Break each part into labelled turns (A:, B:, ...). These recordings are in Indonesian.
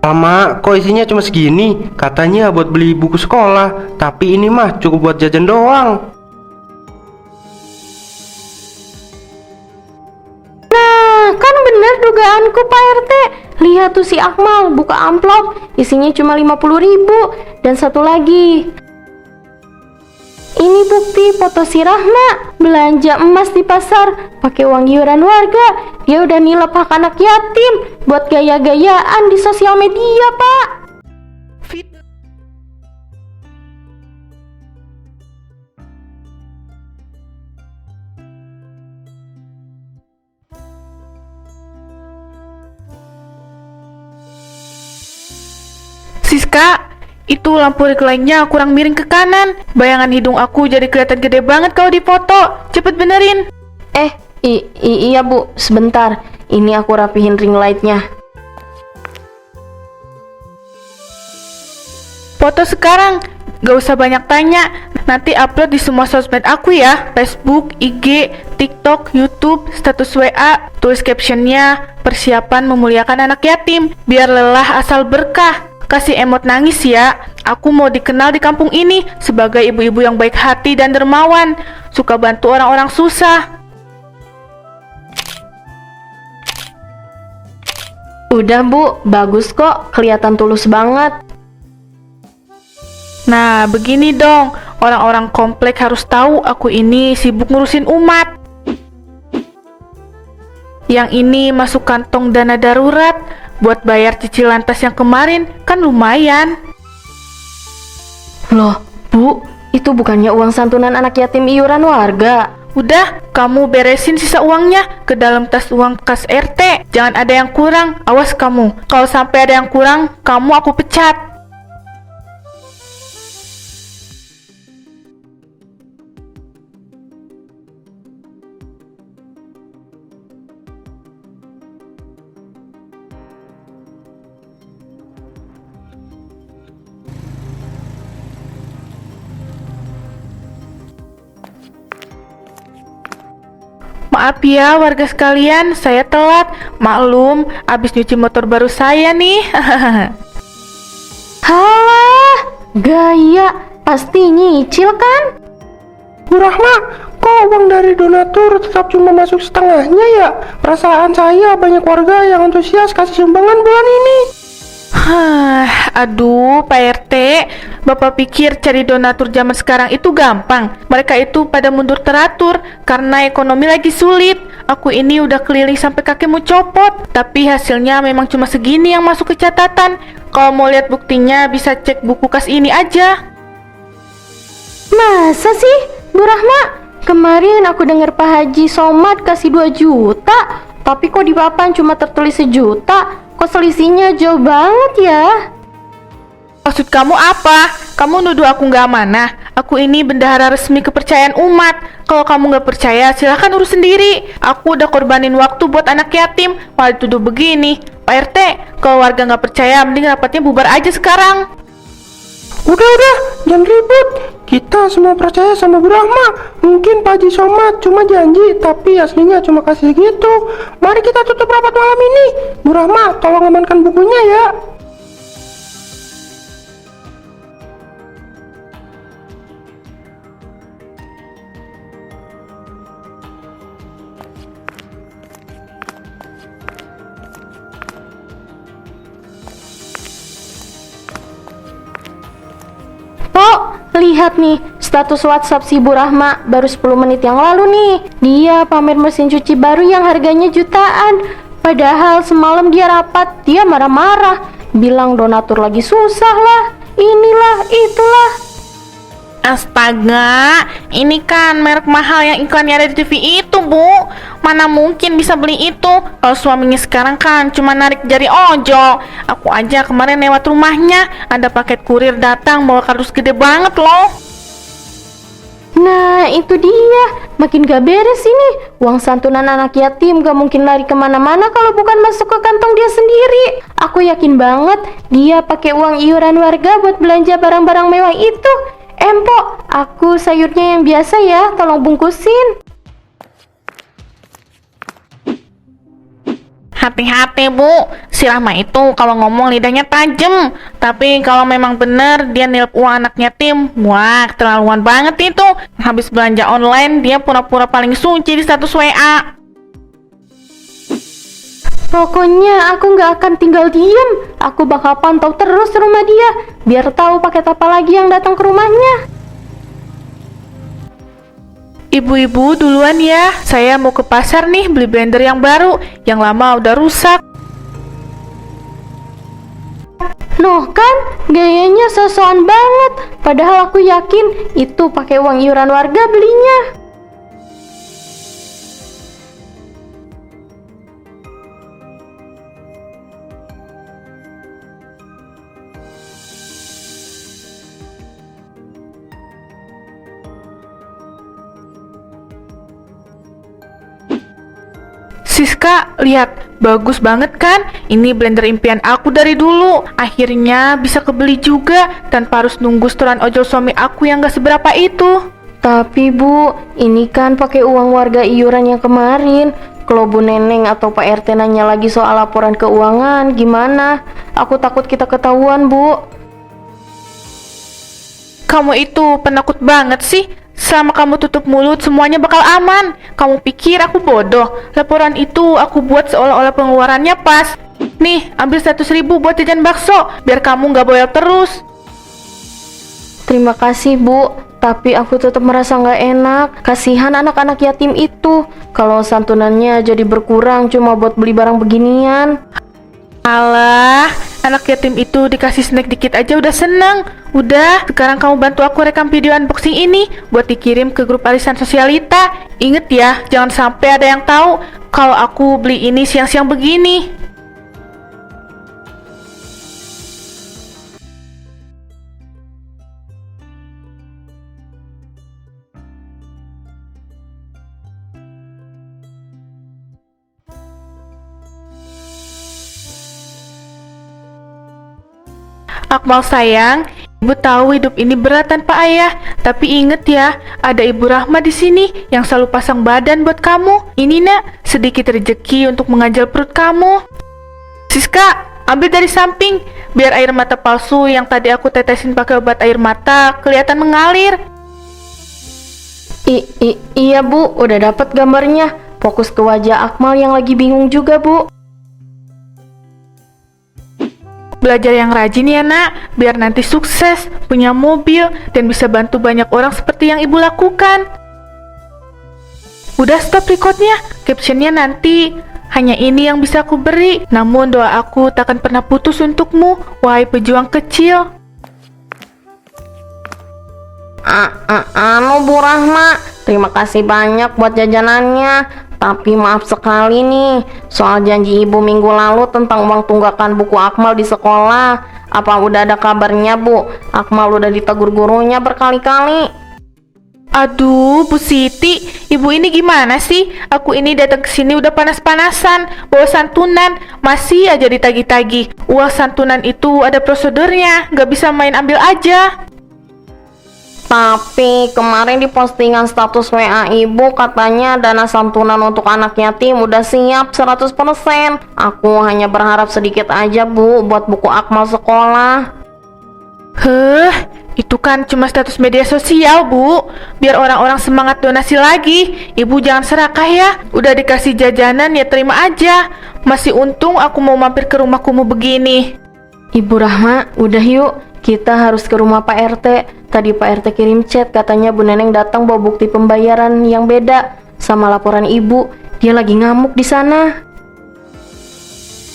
A: Lama, kok isinya cuma segini? Katanya buat beli buku sekolah, tapi ini mah cukup buat jajan doang.
B: Nah, kan bener dugaanku Pak RT. Lihat tuh si Akmal buka amplop, isinya cuma 50.000. Dan satu lagi, ini bukti foto si Rahma belanja emas di pasar pakai uang iuran warga. Dia udah nilep hak anak yatim buat gaya-gayaan di sosial media, Pak.
C: Fit. Siska, itu lampu reklingnya kurang miring ke kanan. Bayangan hidung aku jadi kelihatan gede banget kalau difoto. Cepet benerin.
B: Iya Bu, sebentar. Ini aku rapihin ring lightnya.
C: Foto sekarang, gak usah banyak tanya. Nanti upload di semua sosmed aku ya. Facebook, IG, TikTok, YouTube, status WA. Tulis captionnya, persiapan memuliakan anak yatim. Biar lelah asal berkah. Kasih emot nangis ya. Aku mau dikenal di kampung ini sebagai ibu-ibu yang baik hati dan dermawan. Suka bantu orang-orang susah.
B: Udah Bu, bagus kok. Kelihatan tulus banget.
C: Nah, begini dong. Orang-orang komplek harus tahu aku ini sibuk ngurusin umat. Yang ini masuk kantong dana darurat buat bayar cicilan tas yang kemarin, kan lumayan.
B: Loh, Bu, itu bukannya uang santunan anak yatim iuran warga?
C: Udah, kamu beresin sisa uangnya ke dalam tas uang kas RT. Jangan ada yang kurang, awas kamu. Kalau sampai ada yang kurang, kamu aku pecat. Maaf ya warga sekalian, saya telat. Maklum, abis nyuci motor baru saya nih.
B: Halah, gaya. Pasti nyicil kan?
A: Bu Rahma, kok uang dari donatur tetap cuma masuk setengahnya ya? Perasaan saya banyak warga yang antusias kasih sumbangan bulan ini.
C: Aduh, Pak RT, Bapak pikir cari donatur zaman sekarang itu gampang? Mereka itu pada mundur teratur karena ekonomi lagi sulit. Aku ini udah keliling sampai kaki mau copot, tapi hasilnya memang cuma segini yang masuk ke catatan. Kalau mau lihat buktinya bisa cek buku kas ini aja.
B: Masa sih, Bu Rahma? Kemarin aku dengar Pak Haji Somad kasih 2 juta, tapi kok di papan cuma tertulis 1 juta? Kok selisihnya jauh banget ya?
C: Maksud kamu apa? Kamu nuduh aku nggak amanah? Aku ini bendahara resmi kepercayaan umat. Kalau kamu nggak percaya, silahkan urus sendiri. Aku udah korbanin waktu buat anak yatim, malah dituduh begini. Pak RT, kalau warga nggak percaya, mending rapatnya bubar aja sekarang.
A: Udah, jangan ribut. Kita semua percaya sama Bu Rahma. Mungkin Pak Haji Somad cuma janji, tapi aslinya cuma kasih gitu. Mari kita tutup rapat malam ini. Bu Rahma, tolong amankan bukunya ya.
B: Pok, lihat nih, status WhatsApp si Bu Rahma baru 10 menit yang lalu nih. Dia pamer mesin cuci baru yang harganya jutaan. Padahal semalam dia rapat, dia marah-marah. Bilang donatur lagi susah lah, inilah, itulah.
C: Astaga, ini kan merek mahal yang iklannya ada di TV itu, Bu. Mana mungkin bisa beli itu? Kalau suaminya sekarang kan cuma narik jari ojol. Aku aja kemarin lewat rumahnya, ada paket kurir datang bawa kardus gede banget loh.
B: Nah, itu dia. Makin gak beres ini. Uang santunan anak yatim gak mungkin lari kemana-mana kalau bukan masuk ke kantong dia sendiri. Aku yakin banget dia pakai uang iuran warga buat belanja barang-barang mewah itu. Empok, aku sayurnya yang biasa ya, tolong bungkusin.
C: Hati-hati Bu, si Rahma itu kalau ngomong lidahnya tajam. Tapi kalau memang benar dia nilp uang anaknya Tim, wah keterlaluan banget itu. Habis belanja online dia pura-pura paling suci di status WA.
B: Pokoknya aku nggak akan tinggal diem. Aku bakal pantau terus rumah dia, biar tahu paket apa lagi yang datang ke rumahnya.
C: Ibu-ibu duluan ya, saya mau ke pasar nih beli blender yang baru, yang lama udah rusak.
B: Noh kan, gayanya sosokan banget. Padahal aku yakin itu pakai uang iuran warga belinya.
C: Siska, lihat, bagus banget kan? Ini blender impian aku dari dulu. Akhirnya bisa kebeli juga tanpa harus nunggu setoran ojol suami aku yang gak seberapa itu.
B: Tapi Bu, ini kan pakai uang warga iuran yang kemarin. Kalau Bu Neneng atau Pak RT nanya lagi soal laporan keuangan, gimana? Aku takut kita ketahuan, Bu.
C: Kamu itu penakut banget sih. Selama kamu tutup mulut, semuanya bakal aman. Kamu pikir aku bodoh? Laporan itu aku buat seolah-olah pengeluarannya pas. Nih, ambil 100.000 buat jajan bakso, biar kamu gak boyal terus.
B: Terima kasih Bu, tapi aku tetap merasa nggak enak. Kasihan anak-anak yatim itu. Kalau santunannya jadi berkurang cuma buat beli barang beginian.
C: Alah, anak yatim itu dikasih snack dikit aja udah seneng. Udah, sekarang kamu bantu aku rekam video unboxing ini buat dikirim ke grup arisan sosialita. Ingat ya, jangan sampai ada yang tahu kalau aku beli ini siang-siang begini. Akmal sayang, ibu tahu hidup ini berat tanpa ayah, tapi inget ya, ada Ibu Rahma di sini yang selalu pasang badan buat kamu. Ini nak, sedikit rezeki untuk menganjal perut kamu. Siska, ambil dari samping, biar air mata palsu yang tadi aku tetesin pakai obat air mata kelihatan mengalir.
B: Iya Bu, udah dapat gambarnya. Fokus ke wajah Akmal yang lagi bingung juga Bu.
C: Belajar yang rajin ya nak, biar nanti sukses, punya mobil, dan bisa bantu banyak orang seperti yang ibu lakukan. Udah stop recordnya, captionnya nanti. Hanya ini yang bisa aku beri, namun doa aku takkan pernah putus untukmu, wahai pejuang kecil.
B: Bu Rahma, terima kasih banyak buat jajanannya. Tapi maaf sekali nih, soal janji ibu minggu lalu tentang uang tunggakan buku Akmal di sekolah. Apa udah ada kabarnya Bu? Akmal udah ditegur gurunya berkali-kali.
C: Aduh, Bu Siti, ibu ini gimana sih? Aku ini datang ke sini udah panas-panasan, bawa santunan, masih aja ditagih-tagih. Uang santunan itu ada prosedurnya, nggak bisa main ambil aja.
B: Tapi kemarin di postingan status WA ibu katanya dana santunan untuk anak yatim udah siap 100%. Aku hanya berharap sedikit aja Bu buat buku Akmal sekolah.
C: Itu kan cuma status media sosial Bu. Biar orang-orang semangat donasi lagi. Ibu jangan serakah ya. Udah dikasih jajanan ya terima aja. Masih untung aku mau mampir ke rumah kumuh begini.
B: Ibu Rahma, udah yuk. Kita harus ke rumah Pak RT. Tadi Pak RT kirim chat, katanya Bu Neneng datang bawa bukti pembayaran yang beda sama laporan ibu. Dia lagi ngamuk di sana.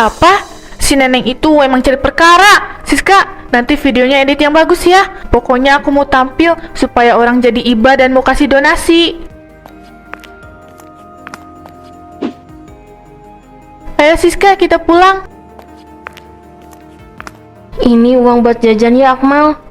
C: Apa? Si Neneng itu emang cari perkara. Siska, nanti videonya edit yang bagus ya. Pokoknya aku mau tampil supaya orang jadi iba dan mau kasih donasi. Ayo Siska, kita pulang.
B: Ini uang buat jajan ya Akmal.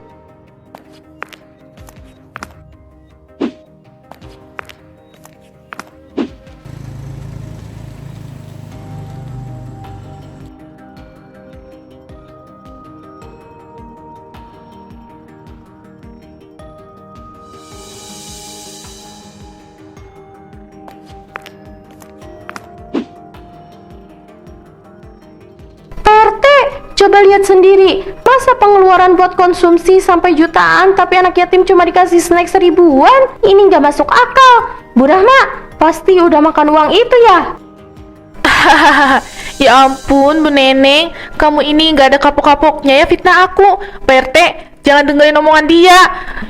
B: Coba lihat sendiri, masa pengeluaran buat konsumsi sampai jutaan tapi anak yatim cuma dikasih snack 1000-an? Ini nggak masuk akal. Bu Rahma, pasti udah makan uang itu ya?
C: Ya ampun Bu Neneng, kamu ini nggak ada kapok-kapoknya ya fitnah aku. Pak RT, jangan dengerin omongan dia.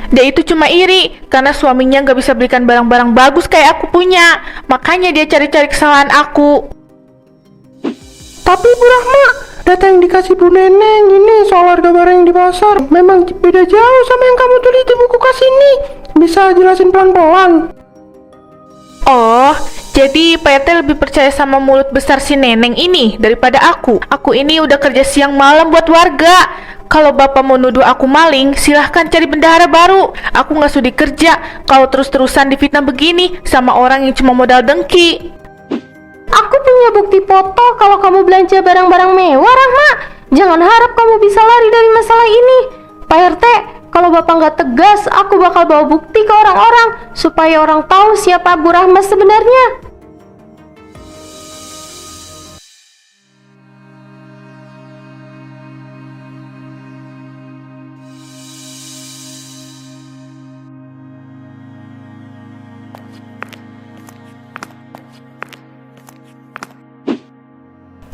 C: Dia itu cuma iri karena suaminya nggak bisa belikan barang-barang bagus kayak aku punya. Makanya dia cari-cari kesalahan aku.
A: Tapi Bu Rahma, data yang dikasih Bu Neneng ini soal harga barang yang di pasar memang beda jauh sama yang kamu tulis di buku kas ini. Bisa jelasin pelan-pelan?
C: Oh, jadi Pak RT lebih percaya sama mulut besar si Neneng ini daripada aku. Aku ini udah kerja siang malam buat warga. Kalau Bapak mau nuduh aku maling, silahkan cari bendahara baru. Aku nggak sudi kerja kalau terus-terusan difitnah begini sama orang yang cuma modal dengki.
B: Aku punya bukti foto kalau kamu belanja barang-barang mewah, Rahma. Jangan harap kamu bisa lari dari masalah ini. Pak RT, kalau Bapak nggak tegas, aku bakal bawa bukti ke orang-orang supaya orang tahu siapa Bu Rahma sebenarnya.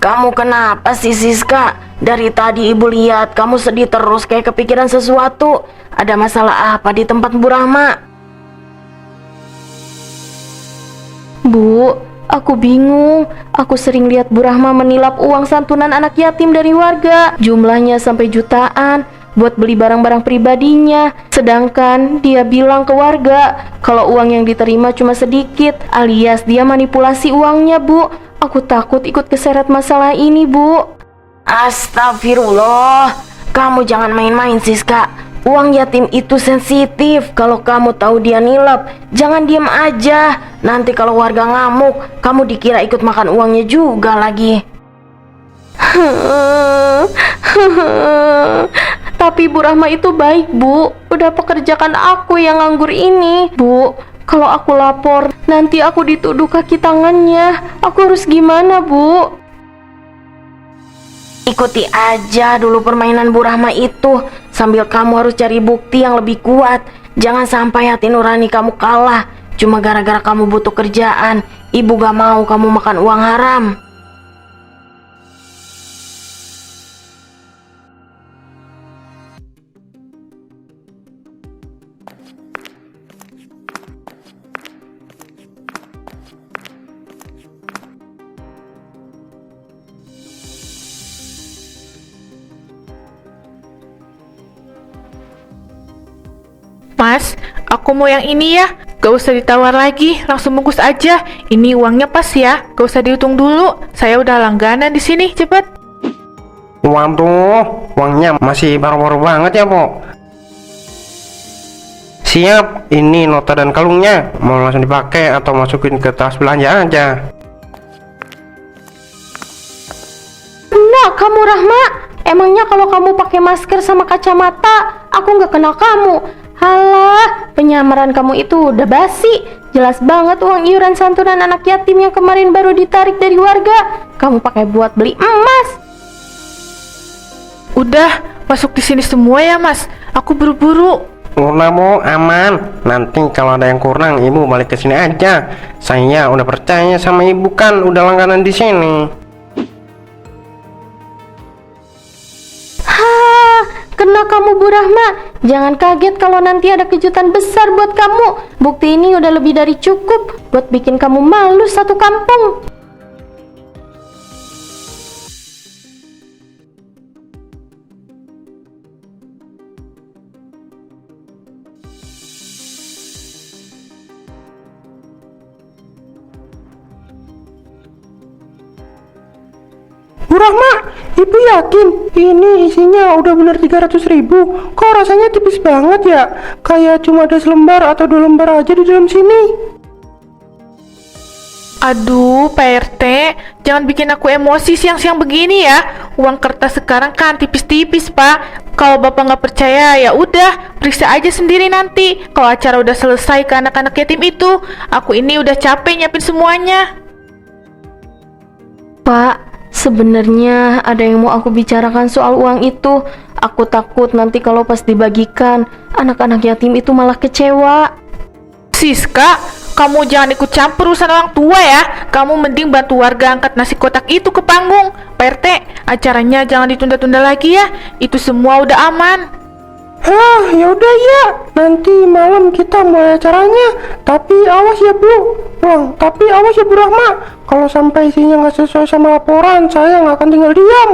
D: Kamu kenapa sih Siska? Dari tadi ibu lihat kamu sedih terus kayak kepikiran sesuatu. Ada masalah apa di tempat Bu Rahma?
B: Bu, aku bingung. Aku sering lihat Bu Rahma menilap uang santunan anak yatim dari warga. Jumlahnya sampai jutaan buat beli barang-barang pribadinya. Sedangkan dia bilang ke warga kalau uang yang diterima cuma sedikit, alias dia manipulasi uangnya, Bu. Aku takut ikut keseret masalah ini, Bu.
D: Astagfirullah. Kamu jangan main-main Siska. Uang yatim itu sensitif. Kalau kamu tahu dia nilap, jangan diam aja. Nanti kalau warga ngamuk, kamu dikira ikut makan uangnya juga lagi.
B: Tapi Bu Rahma itu baik, Bu. Udah pekerjakan aku yang nganggur ini, Bu. Kalau aku lapor, nanti aku dituduh kaki tangannya. Aku harus gimana, Bu?
D: Ikuti aja dulu permainan Bu Rahma itu. Sambil kamu harus cari bukti yang lebih kuat. Jangan sampai hati nurani kamu kalah cuma gara-gara kamu butuh kerjaan. Ibu gak mau kamu makan uang haram.
C: Mas, aku mau yang ini ya. Gak usah ditawar lagi, langsung bungkus aja. Ini uangnya pas ya, gak usah dihitung dulu. Saya udah langganan di sini, cepet.
A: Waduh, uangnya masih baru-baru banget ya, Po. Siap, ini nota dan kalungnya. Mau langsung dipakai atau masukin ke tas belanja aja?
B: Nah, kamu Rahma, emangnya kalau kamu pakai masker sama kacamata, aku nggak kenal kamu? Halah, penyamaran kamu itu udah basi. Jelas banget uang iuran santunan anak yatim yang kemarin baru ditarik dari warga. Kamu pakai buat beli emas.
C: Udah, masuk di sini semua ya Mas. Aku buru-buru.
A: Udah, Bu, aman. Nanti kalau ada yang kurang, Ibu balik ke sini aja. Saya udah percaya sama Ibu kan, udah langganan di sini.
B: Kena kamu Bu Rahma. Jangan kaget kalau nanti ada kejutan besar buat kamu. Bukti ini udah lebih dari cukup buat bikin kamu malu satu kampung.
A: Bu Rahma, Ibu yakin ini isinya udah bener 300.000? Kok rasanya tipis banget ya? Kayak cuma ada selembar atau 2 lembar aja di dalam sini.
C: Aduh, Pak RT, jangan bikin aku emosi siang-siang begini ya. Uang kertas sekarang kan tipis-tipis, Pak. Kalau Bapak nggak percaya, ya udah, periksa aja sendiri nanti. Kalau acara udah selesai ke anak-anak yatim itu, aku ini udah capek nyiapin semuanya.
B: Pak, Sebenarnya ada yang mau aku bicarakan soal uang itu. Aku takut nanti kalau pas dibagikan, anak-anak yatim itu malah kecewa.
C: Siska, kamu jangan ikut campur urusan orang tua ya. Kamu mending bantu warga angkat nasi kotak itu ke panggung. Pak RT, acaranya jangan ditunda-tunda lagi ya. Itu semua udah aman.
A: Hah, yaudah ya. Nanti malam kita mulai acaranya. Tapi awas ya Bu. Tapi awas ya Bu Rahma. Kalau sampai isinya nggak sesuai sama laporan, saya nggak akan tinggal diam.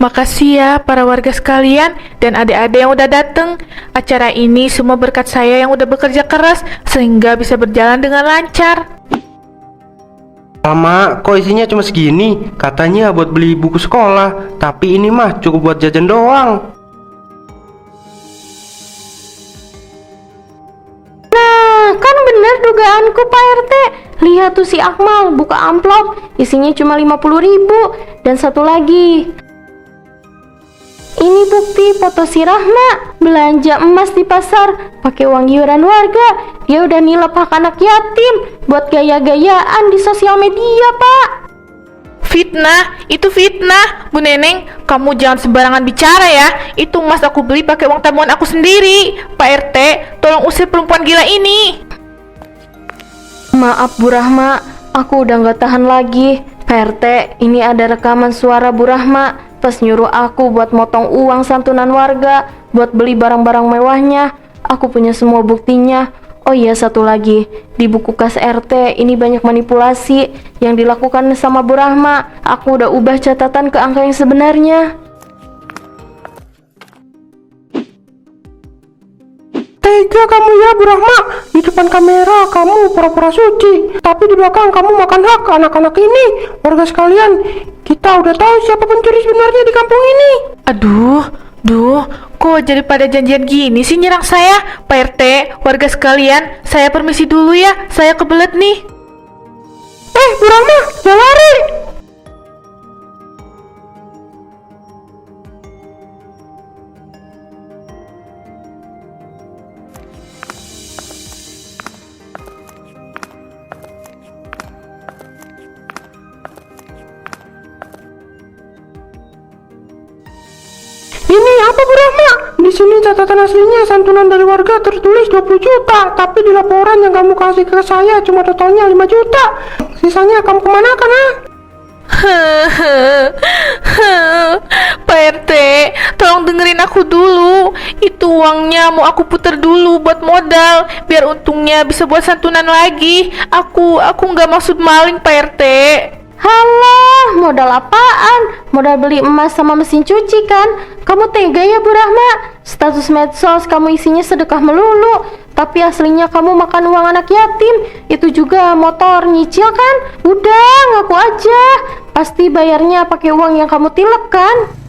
C: Makasih ya para warga sekalian dan adik-adik yang udah dateng. Acara ini semua berkat saya yang udah bekerja keras sehingga bisa berjalan dengan lancar.
A: Lama, kok isinya cuma segini? Katanya buat beli buku sekolah, tapi ini mah cukup buat jajan doang.
B: Nah, kan bener dugaanku Pak RT. Lihat tuh si Akmal buka amplop, isinya cuma 50.000. Dan satu lagi, ini bukti foto si Rahma belanja emas di pasar pakai uang iuran warga. Dia udah nilep hak anak yatim buat gaya-gayaan di sosial media, Pak.
C: Fitnah, itu fitnah. Bu Neneng, kamu jangan sembarangan bicara ya. Itu emas aku beli pakai uang tabungan aku sendiri. Pak RT, tolong usir perempuan gila ini.
B: Maaf Bu Rahma, aku udah gak tahan lagi. Pak RT, ini ada rekaman suara Bu Rahma pas nyuruh aku buat motong uang santunan warga buat beli barang-barang mewahnya. Aku punya semua buktinya. Oh iya, satu lagi, di buku kas RT ini banyak manipulasi yang dilakukan sama Bu Rahma. Aku udah ubah catatan ke angka yang sebenarnya.
A: Tega kamu ya Bu Rahma. Di depan kamera kamu pura-pura suci, tapi di belakang kamu makan hak anak-anak ini. Warga sekalian, kita udah tahu siapa pencuri sebenarnya di kampung ini.
C: Duh, kok jadi pada janjian gini sih nyerang saya? Pak RT, warga sekalian, saya permisi dulu ya, saya kebelet nih.
A: Bu Rahma, jangan lari. Ini apa Bu Rahma? Di sini catatan aslinya santunan dari warga tertulis 20 juta, tapi di laporan yang kamu kasih ke saya cuma totalnya 5 juta. Sisanya kamu kemanakan, ha?
C: Pak RT, tolong dengerin aku dulu. Itu uangnya mau aku puter dulu buat modal, biar untungnya bisa buat santunan lagi. Aku nggak maksud maling, Pak RT.
B: Halah, modal apaan? Modal beli emas sama mesin cuci kan? Kamu tega ya Bu Rahma? Status medsos kamu isinya sedekah melulu, tapi aslinya kamu makan uang anak yatim. Itu juga motor nyicil kan? Udah, ngaku aja. Pasti bayarnya pakai uang yang kamu tilep kan?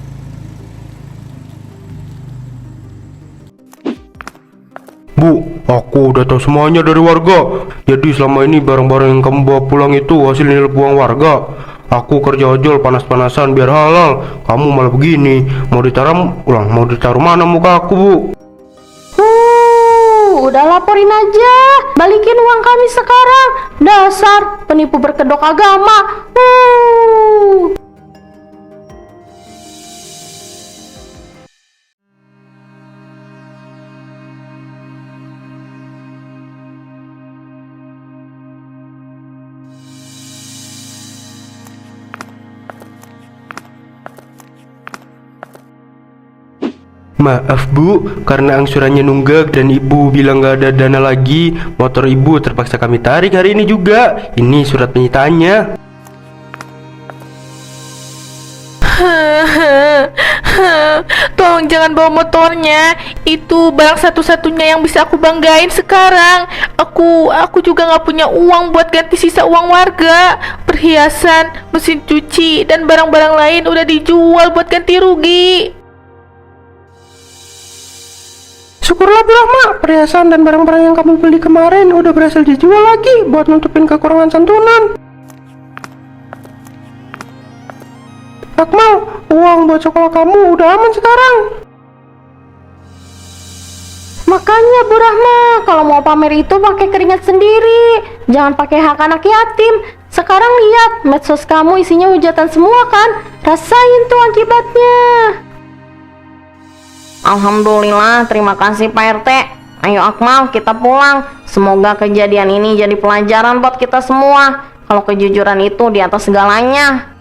A: Bu, aku udah tahu semuanya dari warga. Jadi selama ini barang-barang yang kamu bawa pulang itu hasil nilai uang warga. Aku kerja ojol panas-panasan biar halal. Kamu malah begini. Mau ditaruh mana muka aku, Bu?
B: Udah laporin aja. Balikin uang kami sekarang. Dasar penipu berkedok agama.
A: Maaf Bu, karena angsurannya nunggak dan Ibu bilang gak ada dana lagi, motor Ibu terpaksa kami tarik hari ini juga. Ini surat penyitaannya.
C: Tolong jangan bawa motornya. Itu barang satu-satunya yang bisa aku banggain sekarang. Aku juga gak punya uang buat ganti sisa uang warga. Perhiasan, mesin cuci, dan barang-barang lain udah dijual buat ganti rugi.
A: Syukurlah Bu Rahma, perhiasan dan barang-barang yang kamu beli kemarin udah berhasil dijual lagi buat nutupin kekurangan santunan. Akmal, uang buat sekolah kamu udah aman sekarang.
B: Makanya Bu Rahma, kalau mau pamer itu pakai keringat sendiri, jangan pakai hak anak yatim. Sekarang lihat, medsos kamu isinya hujatan semua kan? Rasain tuh akibatnya.
D: Alhamdulillah, terima kasih Pak RT. Ayo Akmal, kita pulang. Semoga kejadian ini jadi pelajaran buat kita semua. Kalau kejujuran itu di atas segalanya.